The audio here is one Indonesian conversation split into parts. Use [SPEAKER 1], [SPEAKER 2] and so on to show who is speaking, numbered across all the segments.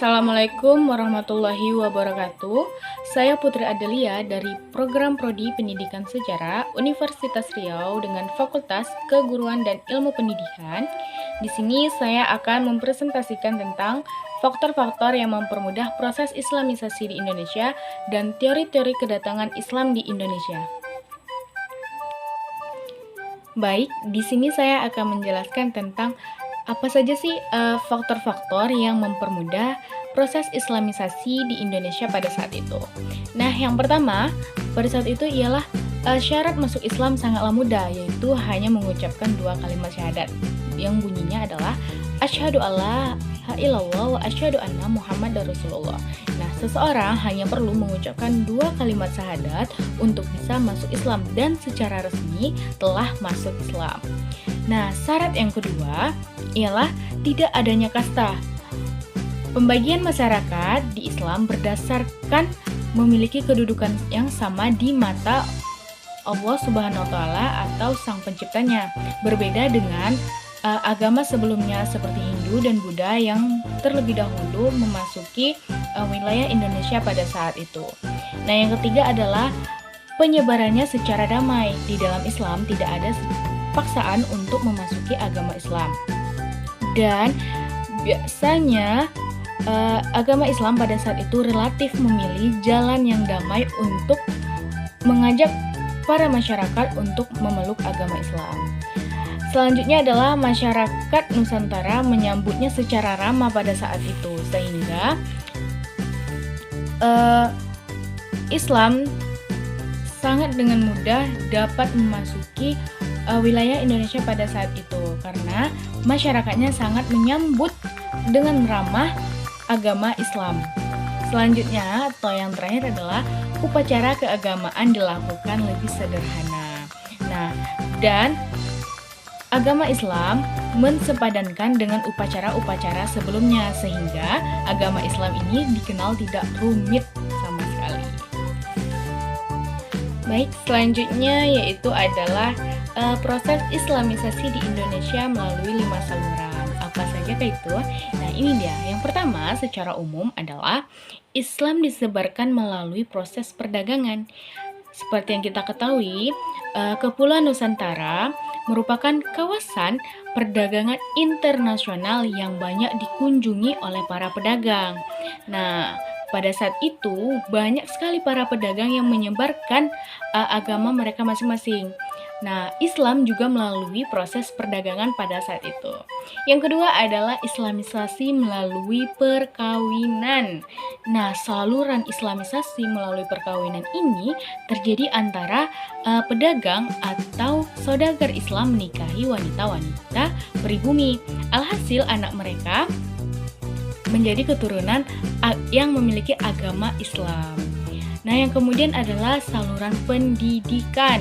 [SPEAKER 1] Assalamualaikum warahmatullahi wabarakatuh. Saya Putri Adelia dari Program Prodi Pendidikan Sejarah Universitas Riau dengan Fakultas Keguruan dan Ilmu Pendidikan. Di sini saya akan mempresentasikan tentang faktor-faktor yang mempermudah proses Islamisasi di Indonesia dan teori-teori kedatangan Islam di Indonesia. Baik, di sini saya akan menjelaskan tentang apa saja sih faktor-faktor yang mempermudah proses Islamisasi di Indonesia pada saat itu. Nah, yang pertama, pada saat itu ialah syarat masuk Islam sangatlah mudah, yaitu hanya mengucapkan 2 kalimat syahadat yang bunyinya adalah asyhadu alla illallah wa asyhadu anna muhammadar rasulullah. Nah, seseorang hanya perlu mengucapkan 2 kalimat syahadat untuk bisa masuk Islam dan secara resmi telah masuk Islam. Nah, syarat yang kedua ialah tidak adanya kasta. Pembagian masyarakat di Islam berdasarkan memiliki kedudukan yang sama di mata Allah Subhanahu wa Ta'ala atau Sang Penciptanya, berbeda dengan agama sebelumnya seperti Hindu dan Buddha yang terlebih dahulu memasuki wilayah Indonesia pada saat itu. Nah, yang ketiga adalah penyebarannya secara damai. Di dalam Islam tidak ada paksaan untuk memasuki agama Islam. Dan biasanya agama Islam pada saat itu relatif memilih jalan yang damai untuk mengajak para masyarakat untuk memeluk agama Islam. Selanjutnya adalah masyarakat Nusantara menyambutnya secara ramah pada saat itu, sehingga Islam sangat dengan mudah dapat memasuki wilayah Indonesia pada saat itu karena masyarakatnya sangat menyambut dengan ramah agama Islam. Selanjutnya atau yang terakhir adalah upacara keagamaan dilakukan lebih sederhana. Nah, dan agama Islam mensepadankan dengan upacara-upacara sebelumnya sehingga agama Islam ini dikenal tidak rumit sama sekali. Baik, selanjutnya yaitu adalah proses Islamisasi di Indonesia melalui 5 saluran. Apa saja itu? Nah, ini dia. Yang pertama, secara umum adalah Islam disebarkan melalui proses perdagangan. Seperti yang kita ketahui, Kepulauan Nusantara merupakan kawasan perdagangan internasional yang banyak dikunjungi oleh para pedagang. Nah, pada saat itu banyak sekali para pedagang yang menyebarkan agama mereka masing-masing. Nah, Islam juga melalui proses perdagangan pada saat itu. Yang kedua adalah Islamisasi melalui perkawinan. Nah, saluran Islamisasi melalui perkawinan ini terjadi antara pedagang atau saudagar Islam menikahi wanita-wanita pribumi. Alhasil anak mereka menjadi keturunan yang memiliki agama Islam. Nah, yang kemudian adalah saluran pendidikan.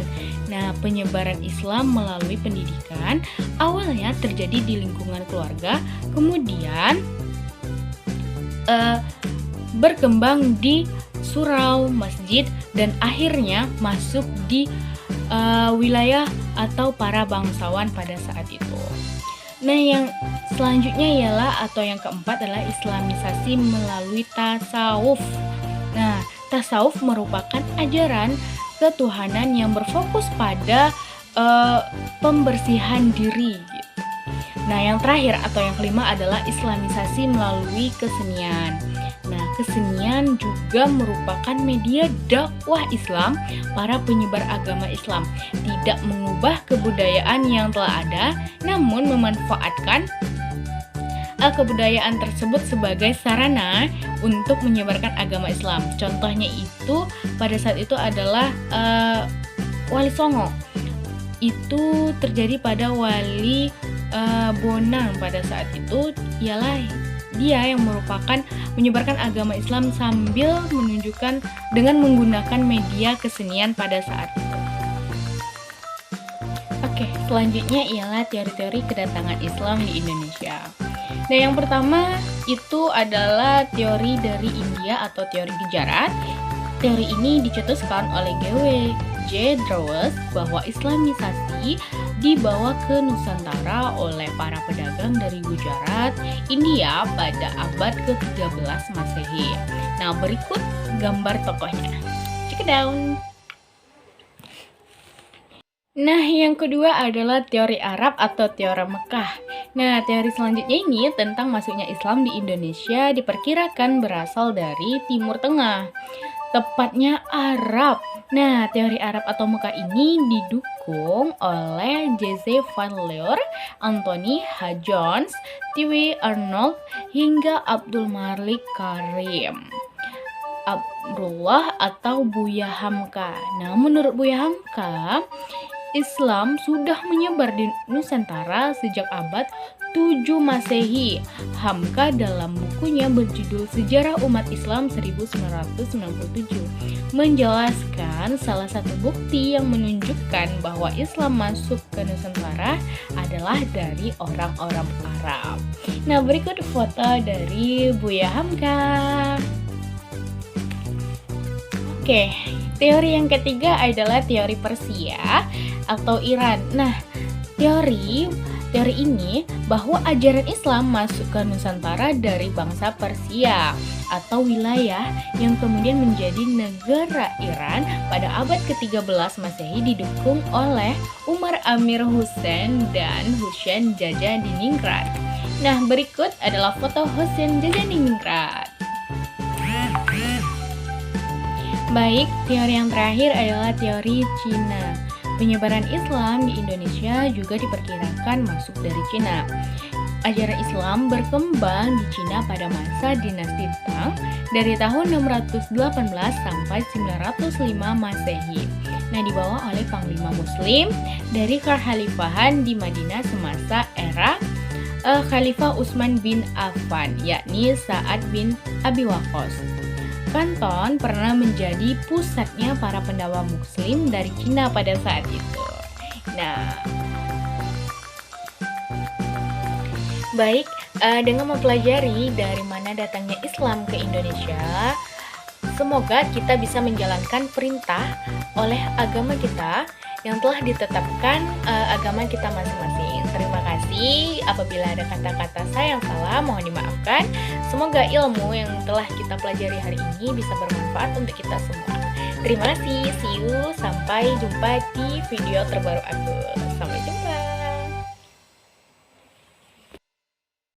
[SPEAKER 1] Nah, penyebaran Islam melalui pendidikan awalnya terjadi di lingkungan keluarga, kemudian berkembang di surau, masjid, dan akhirnya masuk di wilayah atau para bangsawan pada saat itu. Nah, yang selanjutnya ialah atau yang keempat adalah Islamisasi melalui tasawuf. Nah, tasawuf merupakan ajaran ketuhanan yang berfokus pada pembersihan diri. Nah, yang terakhir atau yang kelima adalah Islamisasi melalui kesenian. Nah, kesenian juga merupakan media dakwah Islam para penyebar agama Islam. Tidak mengubah kebudayaan yang telah ada, namun memanfaatkan kebudayaan tersebut sebagai sarana untuk menyebarkan agama Islam. Contohnya itu pada saat itu adalah Wali Songo. Itu terjadi pada Wali Bonang pada saat itu, ialah dia yang merupakan menyebarkan agama Islam sambil menunjukkan dengan menggunakan media kesenian pada saat itu. Oke, selanjutnya ialah teori-teori kedatangan Islam di Indonesia. Nah, yang pertama itu adalah teori dari India atau teori Gujarat. Teori ini dicetuskan oleh G.W. Drawes bahwa Islamisasi dibawa ke Nusantara oleh para pedagang dari Gujarat, India pada abad ke-13 Masehi. Nah, berikut gambar tokohnya. Check it down. Nah, yang kedua adalah teori Arab atau teori Mekah. Nah, teori selanjutnya ini tentang masuknya Islam di Indonesia diperkirakan berasal dari Timur Tengah, tepatnya Arab. Nah, teori Arab atau Mekah ini didukung oleh J.Z. Van Leur, Anthony H. Jones, T.W. Arnold, hingga Abdul Malik Karim Amrullah atau Buya Hamka. Nah, menurut Buya Hamka, Islam sudah menyebar di Nusantara sejak abad 7 Masehi. Hamka dalam bukunya berjudul Sejarah Umat Islam 1997 menjelaskan salah satu bukti yang menunjukkan bahwa Islam masuk ke Nusantara adalah dari orang-orang Arab. Nah, berikut foto dari Buya Hamka. Oke, teori yang ketiga adalah teori Persia atau Iran. Nah, teori ini bahwa ajaran Islam masuk ke Nusantara dari bangsa Persia atau wilayah yang kemudian menjadi negara Iran pada abad ke-13 Masehi didukung oleh Umar Amir Hussein dan Husain Jaja Diningrat. Nah, berikut adalah foto Husain Jaja Diningrat. Baik, teori yang terakhir adalah teori Cina. Penyebaran Islam di Indonesia juga diperkirakan masuk dari Cina. Ajaran Islam berkembang di Cina pada masa dinasti Tang dari tahun 618 sampai 905 Masehi. Nah, dibawa oleh panglima Muslim dari kekhalifahan di Madinah semasa era Khalifah Utsman bin Affan, yakni Sa'ad bin Abi Waqqas. Kanton pernah menjadi pusatnya para pendakwah Muslim dari Cina pada saat itu. Nah, baik, dengan mempelajari dari mana datangnya Islam ke Indonesia, semoga kita bisa menjalankan perintah oleh agama kita yang telah ditetapkan agama kita masing-masing. Terima kasih. Apabila ada kata-kata saya yang salah, mohon dimaafkan. Semoga ilmu yang telah kita pelajari hari ini bisa bermanfaat untuk kita semua. Terima kasih. See you. Sampai jumpa di video terbaru aku. Sampai jumpa.